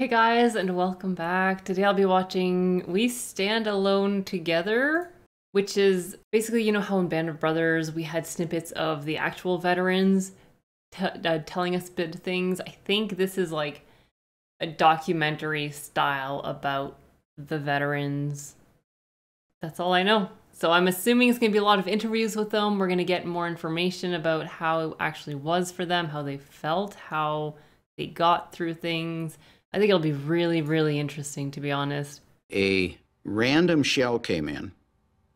Hey guys, and welcome back. Today I'll be watching We Stand Alone Together, which is basically, you know how in Band of Brothers we had snippets of the actual veterans telling us bit things. I think this is like a documentary style about the veterans. That's all I know. So I'm assuming it's going to be a lot of interviews with them. We're going to get more information about how it actually was for them, how they felt, how they got through things. I think it'll be really, really interesting, to be honest. A random shell came in.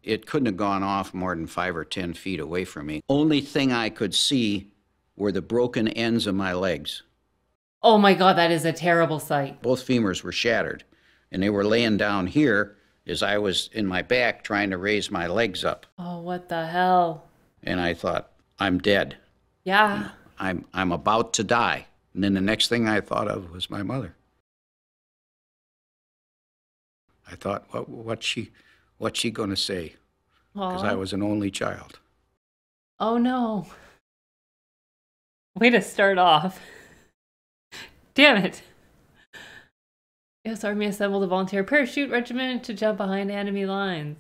It couldn't have gone off more than 5 or 10 feet away from me. Only thing I could see were the broken ends of my legs. Oh my God, that is a terrible sight. Both femurs were shattered, and they were laying down here as I was in my back trying to raise my legs up. Oh, what the hell? And I thought, I'm dead. Yeah. I'm about to die. And then the next thing I thought of was my mother. I thought, what's she going to say? Because I was an only child. Oh no. Way to start off. Damn it. U.S. Army assembled a volunteer parachute regiment to jump behind enemy lines.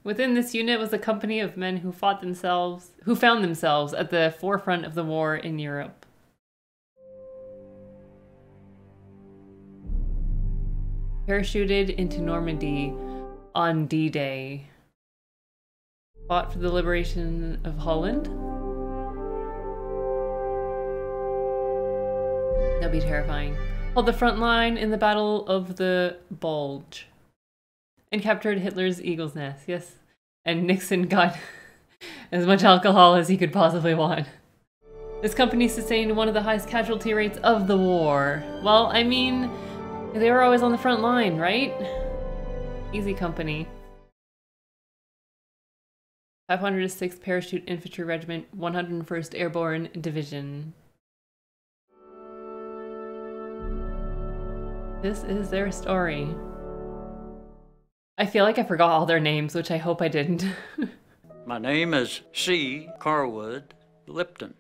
Within this unit was a company of men who found themselves at the forefront of the war in Europe. Parachuted into Normandy on D-Day. Fought for the liberation of Holland. That'd be terrifying. Held the front line in the Battle of the Bulge. And captured Hitler's Eagle's Nest, yes. And Nixon got as much alcohol as he could possibly want. This company sustained one of the highest casualty rates of the war. Well, I mean, they were always on the front line, right? Easy company. 506th Parachute Infantry Regiment, 101st Airborne Division. This is their story. I feel like I forgot all their names, which I hope I didn't. My name is C. Carwood Lipton.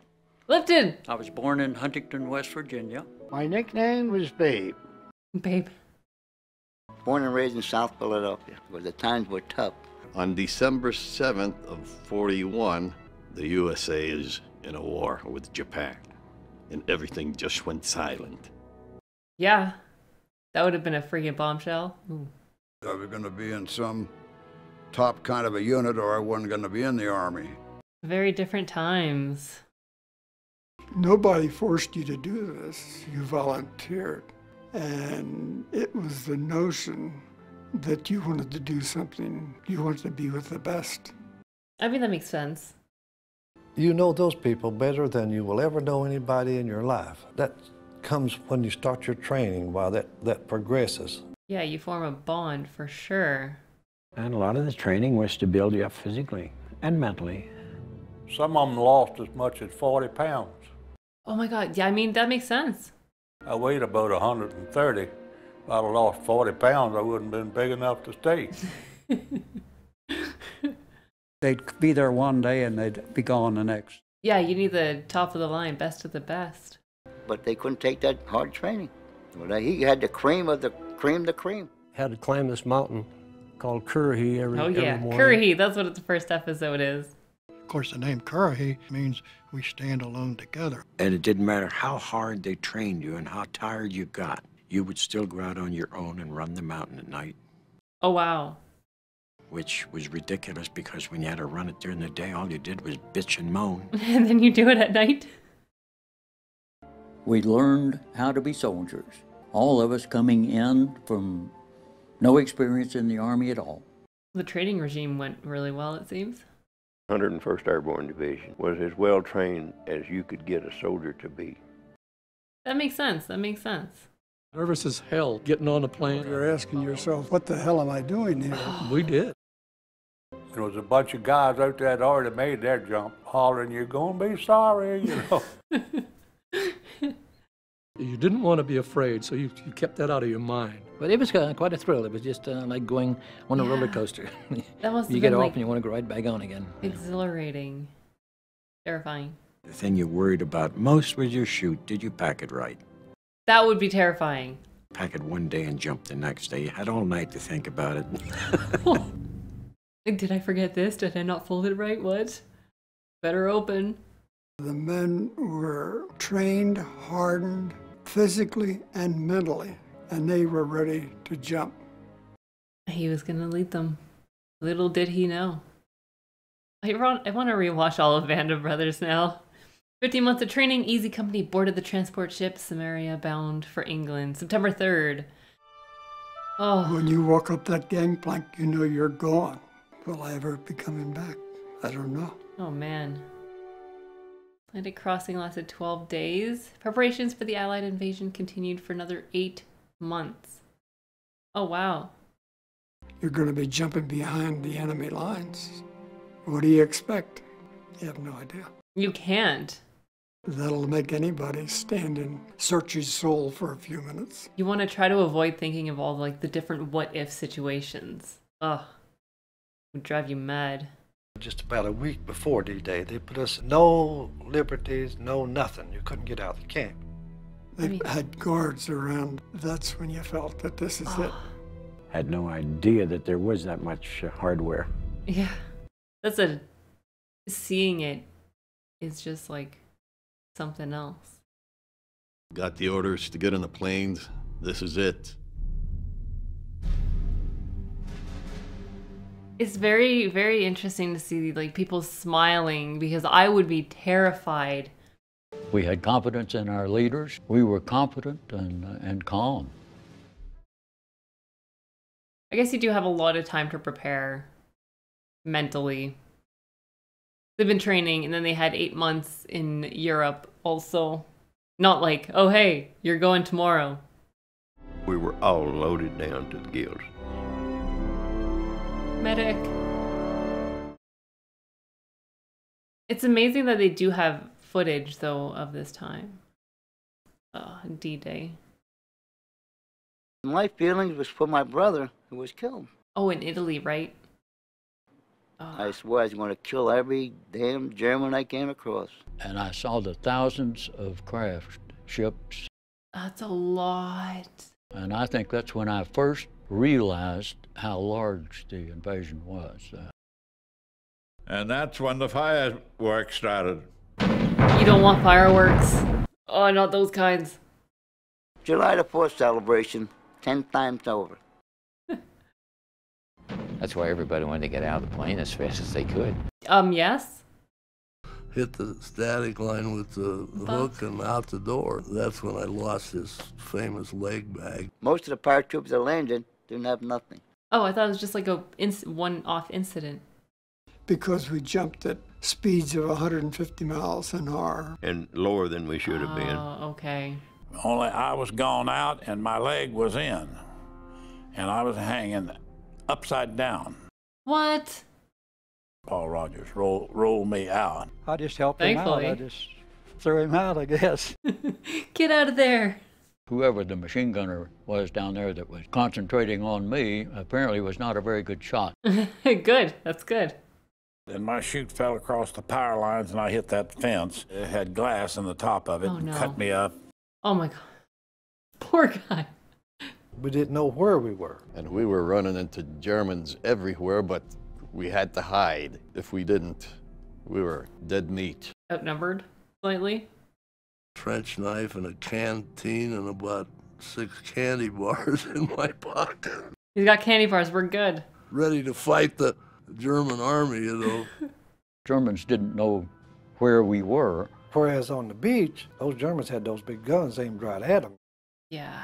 Lipton! I was born in Huntington, West Virginia. My nickname was Babe. Babe. Born and raised in South Philadelphia, where the times were tough. On December 7th of 41, the USA is in a war with Japan, and everything just went silent. Yeah, that would have been a freaking bombshell. Ooh. I was going to be in some top kind of a unit, or I wasn't going to be in the Army. Very different times. Nobody forced you to do this. You volunteered. And it was the notion that you wanted to do something. You wanted to be with the best. I mean, that makes sense. You know those people better than you will ever know anybody in your life. That comes when you start your training, while that progresses. Yeah, you form a bond for sure. And a lot of the training was to build you up physically and mentally. Some of them lost as much as 40 pounds. Oh my God, yeah, I mean, that makes sense. I weighed about 130. If I'd have lost 40 pounds, I wouldn't have been big enough to stay. They'd be there one day and they'd be gone the next. Yeah, you need the top of the line, best of the best. But they couldn't take that hard training. Well, he had the cream of the cream. Had to climb this mountain called Currahee every morning. Currahee, that's what the first episode is. Of course, the name Currahee means we stand alone together. And it didn't matter how hard they trained you and how tired you got, you would still go out on your own and run the mountain at night. Oh, wow. Which was ridiculous because when you had to run it during the day, all you did was bitch and moan. And then you do it at night? We learned how to be soldiers. All of us coming in from no experience in the Army at all. The training regime went really well, it seems. 101st Airborne Division was as well trained as you could get a soldier to be. That makes sense. That makes sense. Nervous as hell getting on the plane. You're asking yourself, what the hell am I doing here? We did. There was a bunch of guys out there that already made their jump, hollering, "You're going to be sorry," you know. You didn't want to be afraid, so you kept that out of your mind. But it was quite a thrill. It was just like going on a roller coaster. That must have You get been off like and you want to go right back on again. exhilarating. Terrifying. The thing you worried about most was your chute. Did you pack it right? That would be terrifying. Pack it one day and jump the next day. You had all night to think about it. Like, did I forget this? Did I not fold it right? What? Better open. The men were trained, hardened, physically and mentally, and they were ready to jump. He was going to lead them. Little did he know. I want to rewatch all of Band of Brothers now. 15 months of training, Easy Company boarded the transport ship Samaria bound for England, September 3rd. Oh. When you walk up that gangplank, you know you're gone. Will I ever be coming back? I don't know. Oh, man. Atlantic crossing lasted 12 days. Preparations for the Allied invasion continued for another 8 months. Oh, wow. You're going to be jumping behind the enemy lines. What do you expect? You have no idea. You can't. That'll make anybody stand and search his soul for a few minutes. You want to try to avoid thinking of all like the different what-if situations. Ugh. It would drive you mad. Just about a week before D-Day, they put us no liberties, no nothing. You couldn't get out of the camp. They had guards around. That's when you felt that this is it. Had no idea that there was that much hardware. Yeah. Seeing it is just like something else. Got the orders to get on the planes. This is it. It's very, very interesting to see like people smiling because I would be terrified. We had confidence in our leaders. We were confident and calm. I guess you do have a lot of time to prepare mentally. They've been training and then they had 8 months in Europe also. Not like, oh hey, you're going tomorrow. We were all loaded down to the gills. Medic. It's amazing that they do have footage though of this time. Oh, D-Day. My feelings was for my brother who was killed. Oh, in Italy, right? I swore I was going to kill every damn German I came across. And I saw the thousands of craft ships. That's a lot. And I think that's when I first realized how large the invasion was. And that's when the fireworks started. You don't want fireworks. Oh, not those kinds. July the 4th celebration, 10 times over. That's why everybody wanted to get out of the plane as fast as they could. Yes? Hit the static line with the hook and out the door. That's when I lost this famous leg bag. Most of the paratroopers that landed didn't have nothing. Oh, I thought it was just like a one-off incident. Because we jumped at speeds of 150 miles an hour. And lower than we should have been. Oh, okay. Only I was gone out and my leg was in. And I was hanging upside down. What? Paul Rogers rolled me out. I just helped him out. I just threw him out, I guess. Get out of there. Whoever the machine gunner was down there that was concentrating on me apparently was not a very good shot. Good. That's good. And my chute fell across the power lines and I hit that fence. It had glass in the top of it and cut me up. Oh my God. Poor guy. We didn't know where we were. And we were running into Germans everywhere, but we had to hide. If we didn't, we were dead meat. Outnumbered slightly. Trench knife and a canteen and about 6 candy bars in my pocket. He's got candy bars. We're good. Ready to fight the German army, you know. Germans didn't know where we were. Whereas on the beach, those Germans had those big guns aimed right at them. Yeah.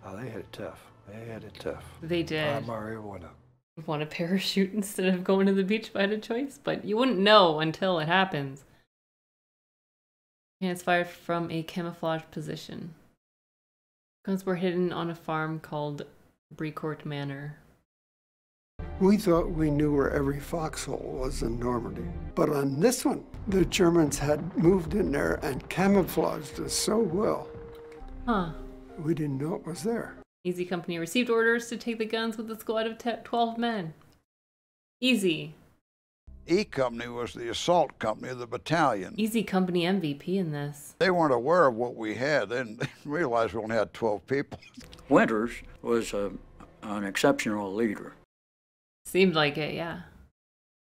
Oh, they had it tough. They had it tough. They did. I admire every one of them. You want a parachute instead of going to the beach if I had a choice, but you wouldn't know until it happens. And it's fired from a camouflage position. Guns were hidden on a farm called Brecourt Manor. We thought we knew where every foxhole was in Normandy. But on this one, the Germans had moved in there and camouflaged us so well. Huh. We didn't know it was there. Easy Company received orders to take the guns with a squad of 12 men. Easy. E Company was the assault company of the battalion. Easy Company MVP in this. They weren't aware of what we had. They didn't realize we only had 12 people. Winters was an exceptional leader. Seemed like it, yeah.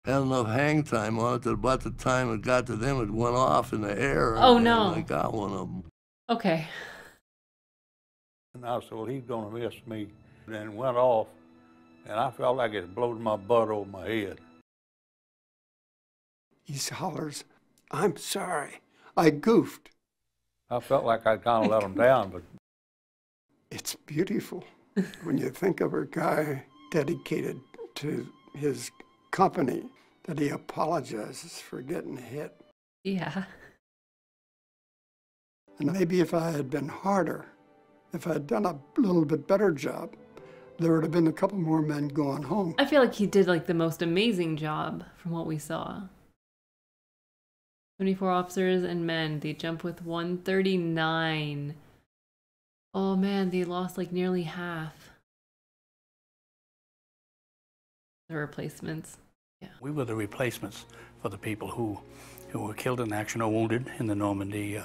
Had enough hang time on it that about the time it got to them, it went off in the air. Oh, no. And I got one of them. Okay. And I said, well, he's going to miss me. And then it went off, and I felt like it blowed my butt over my head. He hollers, "I'm sorry, I goofed." I felt like I'd kind of let him down, but It's beautiful when you think of a guy dedicated to his company, that he apologizes for getting hit. Yeah. And maybe if I had been harder, if I had done a little bit better job, there would have been a couple more men going home. I feel like he did like the most amazing job from what we saw. 24 officers and men. They jumped with 139. Oh man, they lost like nearly half. The replacements. Yeah. We were the replacements for the people who were killed in action or wounded in the Normandy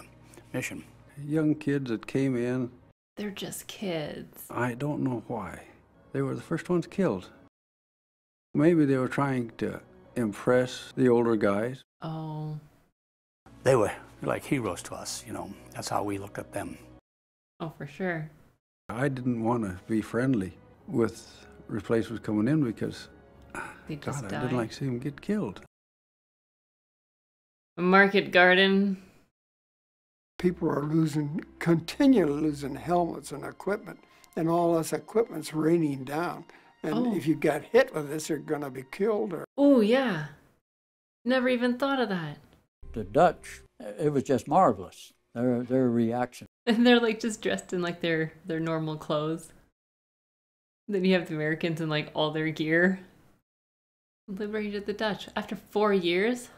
mission. Young kids that came in. They're just kids. I don't know why. They were the first ones killed. Maybe they were trying to impress the older guys. Oh. They were like heroes to us, you know. That's how we looked at them. Oh, for sure. I didn't want to be friendly with replacements coming in because, They just God, die. I didn't like to see them get killed. Market Garden. People are continually losing helmets and equipment, and all this equipment's raining down. And if you got hit with this, you're going to be killed. Or Oh, yeah. Never even thought of that. The Dutch, it was just marvelous, their reaction. And they're like just dressed in like their normal clothes. Then you have the Americans in like all their gear. Liberated the Dutch after 4 years.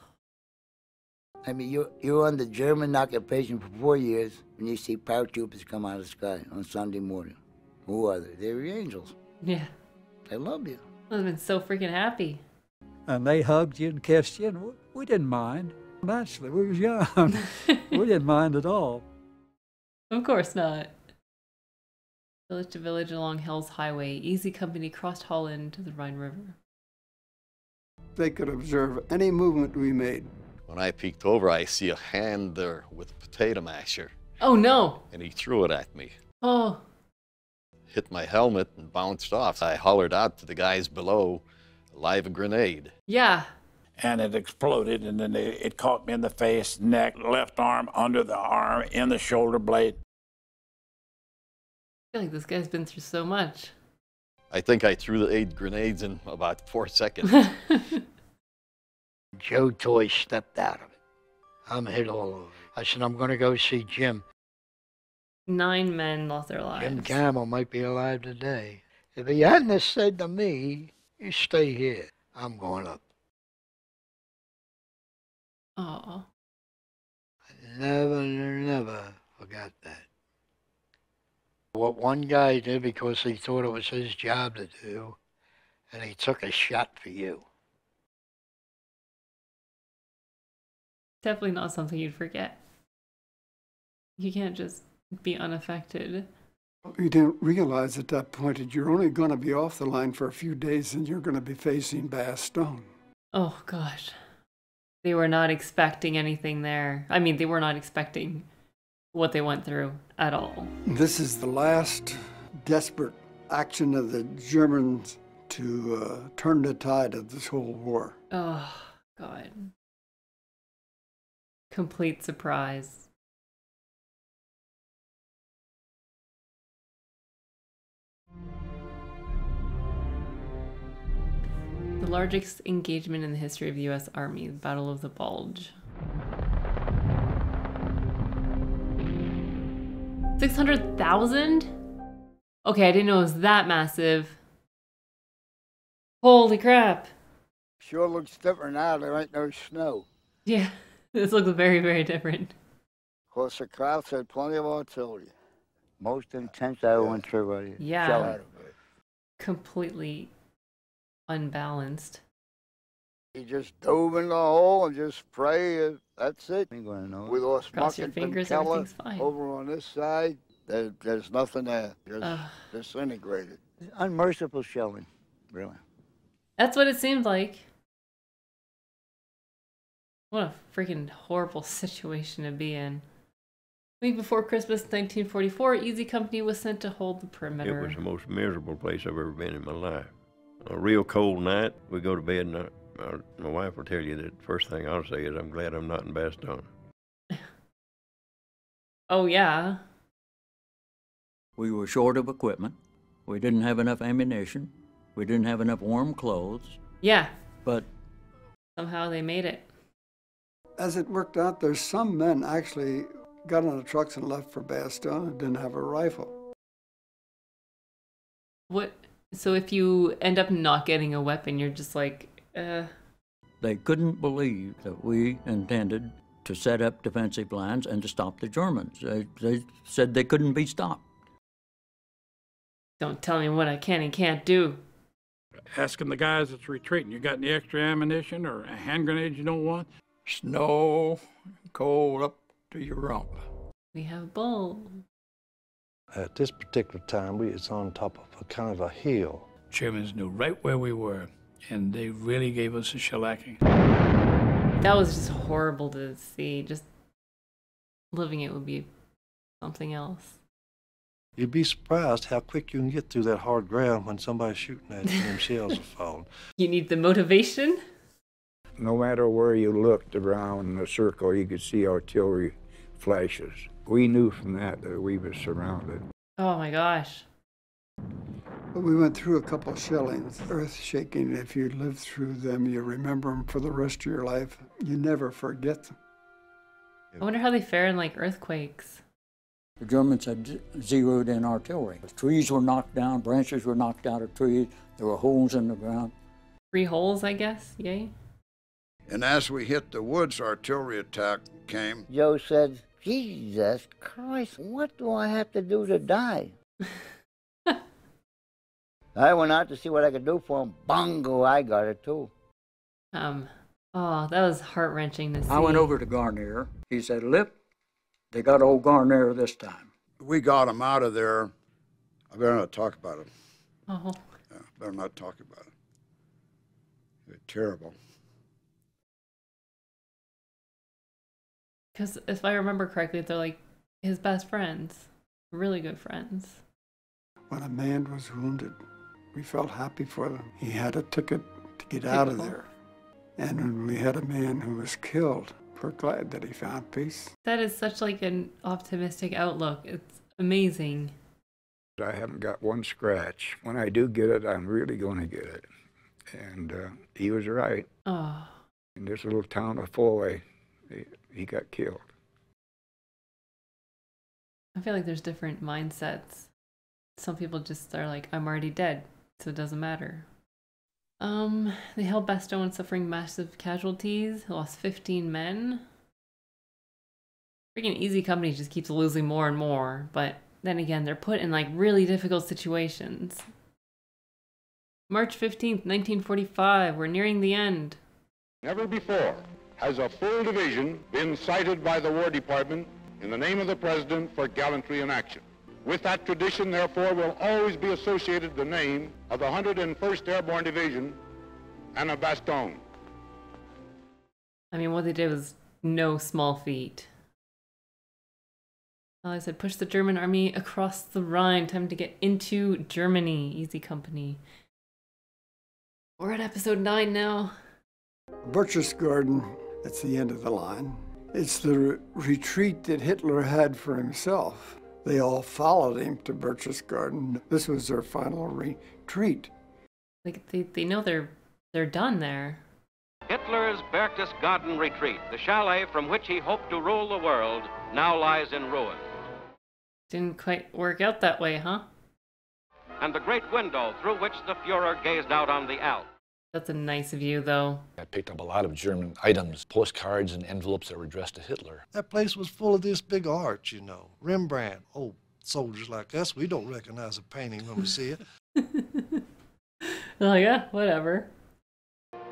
I mean, you're under German occupation for 4 years when you see paratroopers come out of the sky on Sunday morning. Who are they? They're the angels. Yeah. They love you. I've been so freaking happy. And they hugged you and kissed you, and we didn't mind. Naturally, we was young. We didn't mind at all. Of course not. Village to village along Hell's Highway, Easy Company crossed Holland to the Rhine River. they could observe any movement we made. When I peeked over, I see a hand there with a potato masher. Oh, no. And he threw it at me. Oh. Hit my helmet and bounced off. I hollered out to the guys below, live a grenade. Yeah. And it exploded, and then it caught me in the face, neck, left arm, under the arm, in the shoulder blade. I feel like this guy's been through so much. I think I threw the 8 grenades in about 4 seconds. Joe Toy stepped out of it. I'm hit all over. I said, I'm going to go see Jim. 9 men lost their lives. Jim Campbell might be alive today. If he hadn't have said to me, you stay here, I'm going up. Oh. I never forgot that. What one guy did because he thought it was his job to do, and he took a shot for you. Definitely not something you'd forget. You can't just be unaffected. You didn't realize at that point that you're only going to be off the line for a few days and you're going to be facing Bastogne. Oh, gosh. They were not expecting anything there. I mean, they were not expecting what they went through at all. This is the last desperate action of the Germans to turn the tide of this whole war. Oh, God. Complete surprise. The largest engagement in the history of the U.S. Army, the Battle of the Bulge. 600,000? Okay, I didn't know it was that massive. Holy crap. Sure looks different now. There ain't no snow. Yeah, this looks very, very different. Of course, the Krauts had plenty of artillery. Most intense I went through right here. Yeah. Shell out of it. Completely unbalanced. He just dove in the hole and just pray. That's it. Ain't gonna know. We lost Cross your Muckington fingers, Keller everything's fine. over on this side. There's nothing there. Just disintegrated. Unmerciful shelling, really. That's what it seemed like. What a freaking horrible situation to be in. A week before Christmas 1944, Easy Company was sent to hold the perimeter. It was the most miserable place I've ever been in my life. A real cold night, we go to bed, and my wife will tell you that the first thing I'll say is, I'm glad I'm not in Bastogne. Oh, yeah. We were short of equipment. We didn't have enough ammunition. We didn't have enough warm clothes. Yeah. But somehow they made it. As it worked out, there's some men actually got on the trucks and left for Bastogne and didn't have a rifle. What? So if you end up not getting a weapon, you're just like, They couldn't believe that we intended to set up defensive lines and to stop the Germans. They said they couldn't be stopped. Don't tell me what I can and can't do. Asking the guys that's retreating, you got any extra ammunition or hand grenades you don't want? Snow, cold up to your rump. We have bull. At this particular time, it's on top of a kind of a hill. Germans knew right where we were, and they really gave us a shellacking. That was just horrible to see. Just living it would be something else. You'd be surprised how quick you can get through that hard ground when somebody's shooting at you and them shells are falling. You need the motivation? No matter where you looked around the circle, you could see artillery flashes. We knew from that we were surrounded. Oh my gosh. But we went through a couple of shellings, earth shaking. If you live through them, you remember them for the rest of your life. You never forget them. I wonder how they fare in like earthquakes. The Germans had zeroed in artillery. Trees were knocked down, branches were knocked out of trees. There were holes in the ground. 3 holes, I guess, yay? And as we hit the woods, artillery attack came. Joe said, Jesus Christ, what do I have to do to die? I went out to see what I could do for him. Bongo, I got it too. Oh, that was heart-wrenching to see. I went over to Garnier. He said, Lip, they got old Garnier this time. We got him out of there. I better not talk about it. Oh. Yeah, better not talk about it. They're terrible. Because if I remember correctly, they're like his best friends. Really good friends. When a man was wounded, we felt happy for them. He had a ticket to get out of there. And when we had a man who was killed, we're glad that he found peace. That is such like an optimistic outlook. It's amazing. I haven't got one scratch. When I do get it, I'm really going to get it. And he was right. Oh. In this little town of Foley, he got killed. I feel like there's different mindsets. Some people just are like, I'm already dead, so it doesn't matter. They held Bastogne suffering massive casualties. They lost 15 men. Freaking Easy Company just keeps losing more and more, but then again, they're put in like really difficult situations. March 15th, 1945, we're nearing the end. Never before has a full division been cited by the War Department in the name of the President for gallantry in action. With that tradition, therefore, will always be associated the name of the 101st Airborne Division and of Bastogne. I mean, what they did was no small feat. Well, I said, push the German army across the Rhine. Time to get into Germany. Easy Company. We're at episode 9 now. Berchtesgaden, that's the end of the line. It's the retreat that Hitler had for himself. They all followed him to Berchtesgaden. This was their final retreat. Like they know they're done there. Hitler's Berchtesgaden retreat, the chalet from which he hoped to rule the world, now lies in ruins. Didn't quite work out that way, huh? And the great window through which the Fuhrer gazed out on the Alps. That's a nice view, though. I picked up a lot of German items, postcards and envelopes that were addressed to Hitler. That place was full of this big art, you know. Rembrandt. Oh, soldiers like us, we don't recognize a painting when we see it. Oh, yeah, whatever.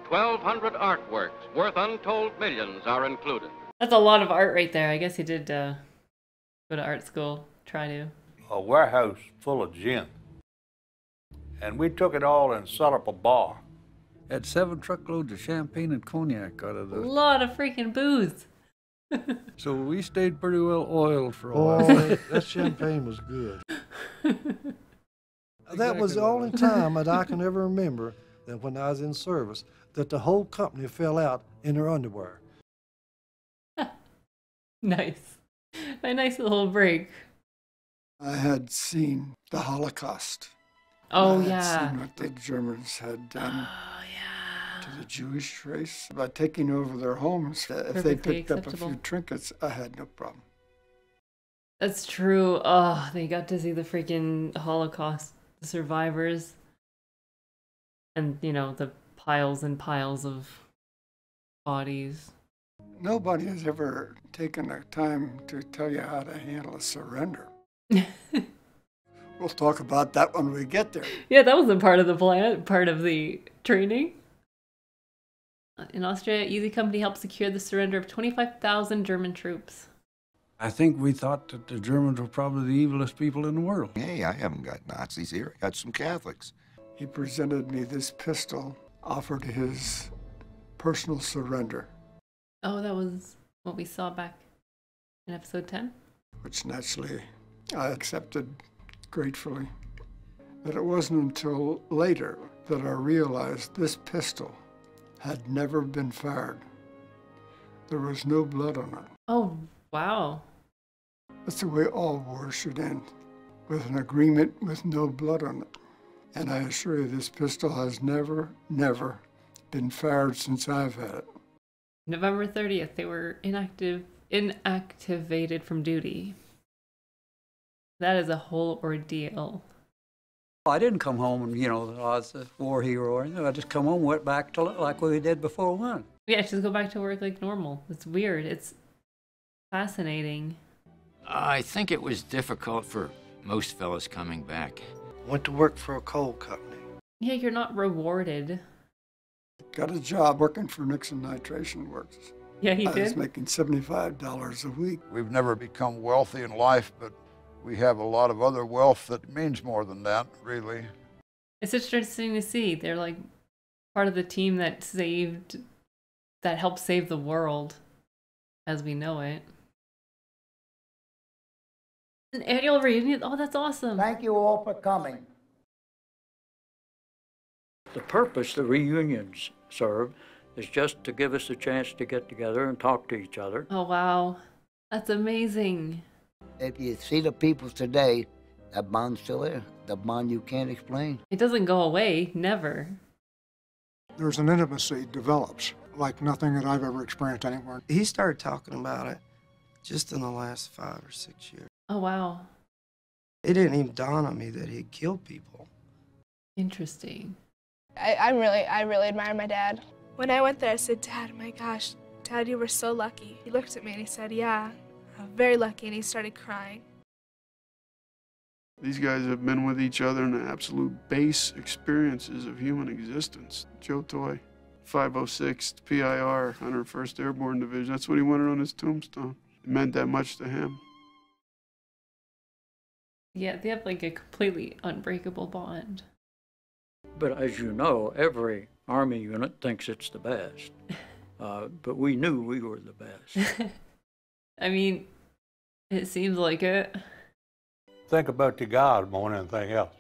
1,200 artworks worth untold millions are included. That's a lot of art right there. I guess he did go to art school. Try to. A warehouse full of gin. And we took it all and set up a bar. Had 7 truckloads of champagne and cognac out of A those. lot of freaking booze. So we stayed pretty well oiled for a while. Oh, that champagne was good. That was the only time that I can ever remember that when I was in service that the whole company fell out in their underwear. Nice. A nice little break. I had seen the Holocaust. Oh, I had yeah. seen what the Germans had done to the Jewish race by taking over their homes. If they Perfectly picked up a acceptable. few trinkets, I had no problem. That's true. Oh, they got to see the freaking Holocaust, the survivors. And, you know, the piles and piles of bodies. Nobody has ever taken the time to tell you how to handle a surrender. We'll talk about that when we get there. Yeah, that was a part of the plan, part of the training. In Austria, Easy Company helped secure the surrender of 25,000 German troops. I think we thought that the Germans were probably the evilest people in the world. Hey, I haven't got Nazis here. I got some Catholics. He presented me this pistol, offered his personal surrender, Oh, that was what we saw back in episode 10? which naturally I accepted gratefully. But it wasn't until later that I realized this pistol had never been fired. There was no blood on it. Oh, wow. That's the way all wars should end, with an agreement with no blood on it. And I assure you, this pistol has never been fired since I've had it. November 30th, they were inactivated from duty. That is a whole ordeal. I didn't come home and, you know, I was a war hero or anything. I just come home, went back to like we did before we went. Yeah, just go back to work like normal. It's weird. It's fascinating. I think it was difficult for most fellas coming back. Went to work for a coal company. Yeah, you're not rewarded. Got a job working for Nixon Nitration Works. Yeah, he I was did. making $75 a week. We've never become wealthy in life, but we have a lot of other wealth that means more than that, really. It's interesting to see. They're like part of the team that helped save the world as we know it. An annual reunion? Oh, that's awesome. Thank you all for coming. The purpose the reunions serve is just to give us a chance to get together and talk to each other. Oh, wow. That's amazing. If you see the people today, that bond's still there. The bond you can't explain. It doesn't go away, never. There's an intimacy develops like nothing that I've ever experienced anywhere. He started talking about it just in the last 5 or 6 years. Oh, wow. It didn't even dawn on me that he'd killed people. Interesting. I really admire my dad. When I went there, I said, Dad, my gosh, Dad, you were so lucky. He looked at me and he said, yeah, I'm very lucky, and he started crying. These guys have been with each other in the absolute base experiences of human existence. Joe Toy, 506 PIR, 101st Airborne Division. That's what he wanted on his tombstone. It meant that much to him. Yeah, they have like a completely unbreakable bond. But as you know, every Army unit thinks it's the best. But we knew we were the best. I mean, it seems like it. Think about the guys more than anything else.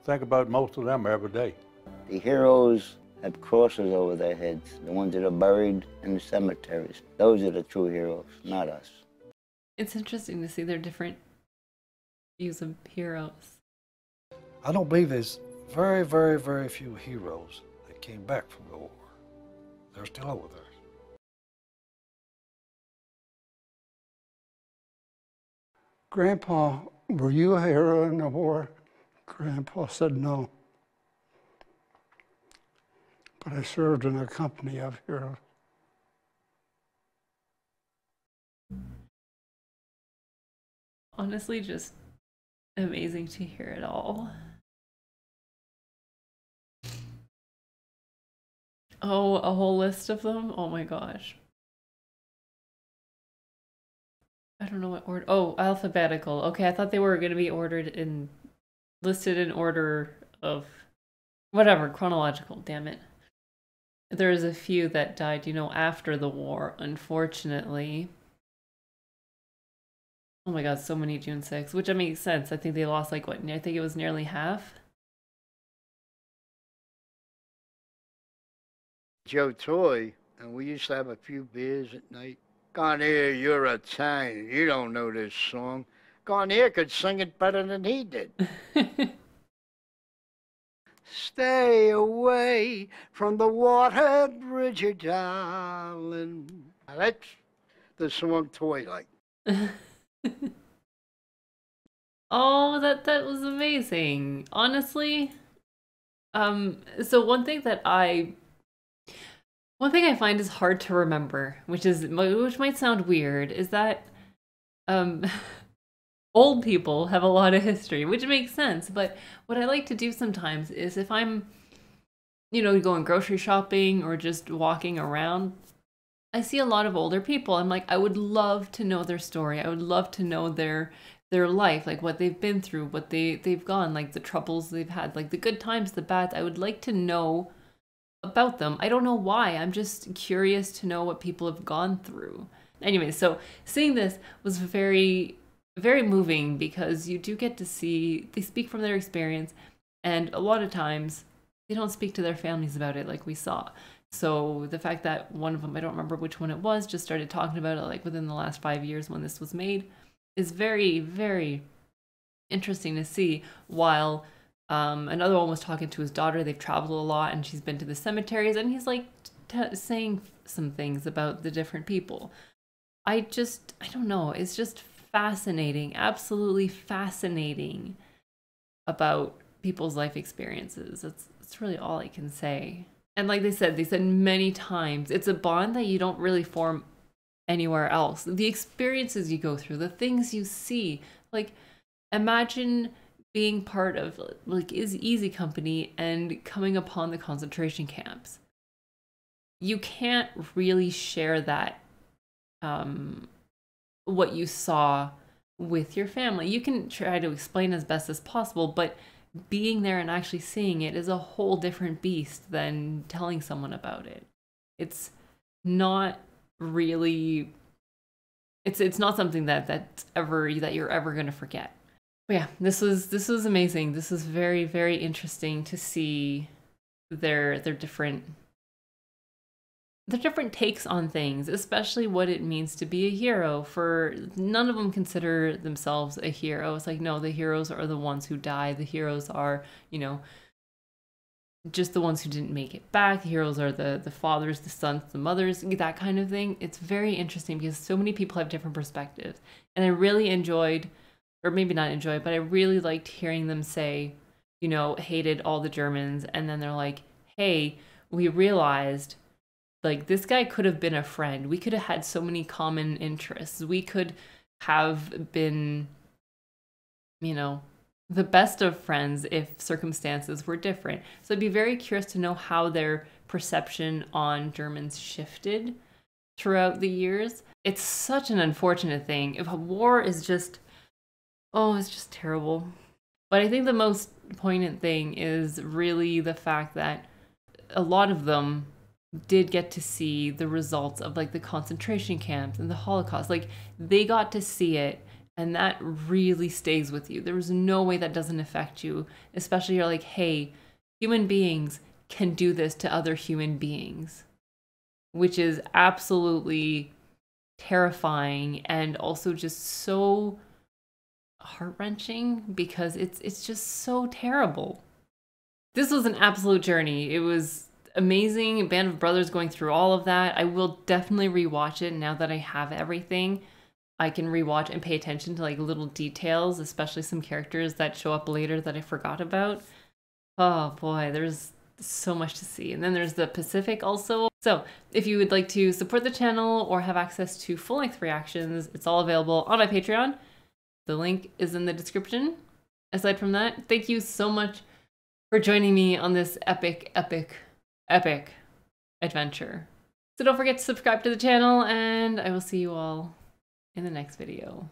Think about most of them every day. The heroes have crosses over their heads, the ones that are buried in the cemeteries. Those are the true heroes, not us. It's interesting to see their different views of heroes. I don't believe there's very, very, very few heroes that came back from the war. They're still over there. Grandpa, were you a hero in the war? Grandpa said no. But I served in a company of heroes. Honestly, just amazing to hear it all. Oh, a whole list of them? Oh my gosh. I don't know what order. Oh, alphabetical. Okay, I thought they were going to be listed in order of whatever, chronological, damn it. There's a few that died, after the war, unfortunately. Oh my god, so many June 6th, which makes sense. I think they lost I think it was nearly half. Joe Toy, and we used to have a few beers at night. Garnier, you're Italian. You don't know this song. Garnier could sing it better than he did. Stay away from the water, Bridget, darling. That's the song Toy like. Oh, that was amazing. Honestly, so one thing I find is hard to remember, which might sound weird, is that old people have a lot of history, which makes sense. But what I like to do sometimes is if I'm, going grocery shopping or just walking around, I see a lot of older people. I'm like, I would love to know their story. I would love to know their life, like what they've been through, what they've gone, like the troubles they've had, like the good times, the bad. I would like to know about them. I don't know why. I'm just curious to know what people have gone through. Anyway, so seeing this was very, very moving because you do get to see, they speak from their experience, and a lot of times they don't speak to their families about it like we saw. So the fact that one of them, I don't remember which one it was, just started talking about it like within the last 5 years when this was made is very, very interesting to see. While another one was talking to his daughter. They've traveled a lot and she's been to the cemeteries, and he's like saying some things about the different people. I don't know. It's just fascinating, absolutely fascinating about people's life experiences. It's really all I can say. And like they said many times, it's a bond that you don't really form anywhere else. The experiences you go through, the things you see, like imagine being part of like Easy Company and coming upon the concentration camps. You can't really share that, what you saw with your family. You can try to explain as best as possible, but being there and actually seeing it is a whole different beast than telling someone about it. It's not really, it's not something that you're ever going to forget. But yeah, this was amazing. This was very, very interesting to see their different takes on things, especially what it means to be a hero. For none of them consider themselves a hero. It's like, no, the heroes are the ones who die. The heroes are, just the ones who didn't make it back. The heroes are the fathers, the sons, the mothers, that kind of thing. It's very interesting because so many people have different perspectives. And I really enjoyed, or maybe not enjoyed, but I really liked hearing them say, hated all the Germans. And then they're like, hey, we realized like this guy could have been a friend. We could have had so many common interests. We could have been, the best of friends if circumstances were different. So I'd be very curious to know how their perception on Germans shifted throughout the years. It's such an unfortunate thing. If a war is just, it's just terrible. But I think the most poignant thing is really the fact that a lot of them did get to see the results of like the concentration camps and the Holocaust. Like they got to see it, and that really stays with you. There was no way that doesn't affect you, especially you're like, hey, human beings can do this to other human beings, which is absolutely terrifying and also just so heart-wrenching because it's just so terrible. This was an absolute journey. It was amazing. Band of Brothers going through all of that. I will definitely rewatch it now that I have everything. I can rewatch and pay attention to like little details, especially some characters that show up later that I forgot about. Oh boy, there's so much to see. And then there's the Pacific also. So if you would like to support the channel or have access to full-length reactions, it's all available on my Patreon. The link is in the description. Aside from that, thank you so much for joining me on this epic adventure. So don't forget to subscribe to the channel, and I will see you all in the next video.